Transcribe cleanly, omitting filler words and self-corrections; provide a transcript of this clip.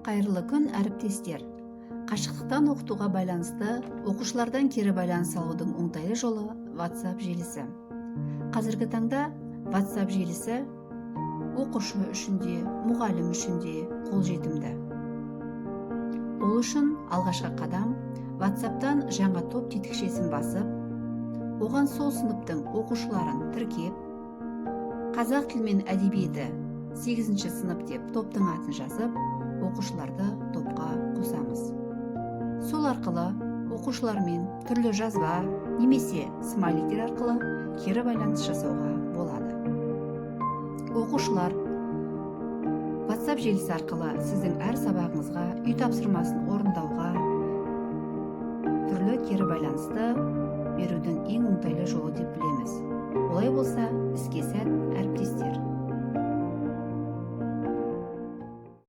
Қайырлы күн, әріптестер. Қашықтықтан оқытуға байланысты оқушылардан кері байланыс алудың оңтайлы жолы WhatsApp желісі. Қазіргі таңда WhatsApp желісі оқушы үшін де, мұғалім үшін де қолжетімді. Ол үшін алғашқы қадам WhatsApp-тан жаңа топ тетікшесін басып, оған сол сыныптың оқушыларын тіркеп, қазақ тілі мен әдебиеті 8-ші сынып деп топтың атын жазып, оқушыларды топқа қосамыз. Сол арқылы оқушылармен түрлі жазба немесе смайликтер арқылы кері байланыс жасауға болады. Оқушылар WhatsApp желісі арқылы сіздің әр сабағыңызға, үй тапсырмасын орындауға түрлі кері байланысты берудің ең оңтайлы жолы деп білеміз. Олай болса, іске сәт, әріптестер.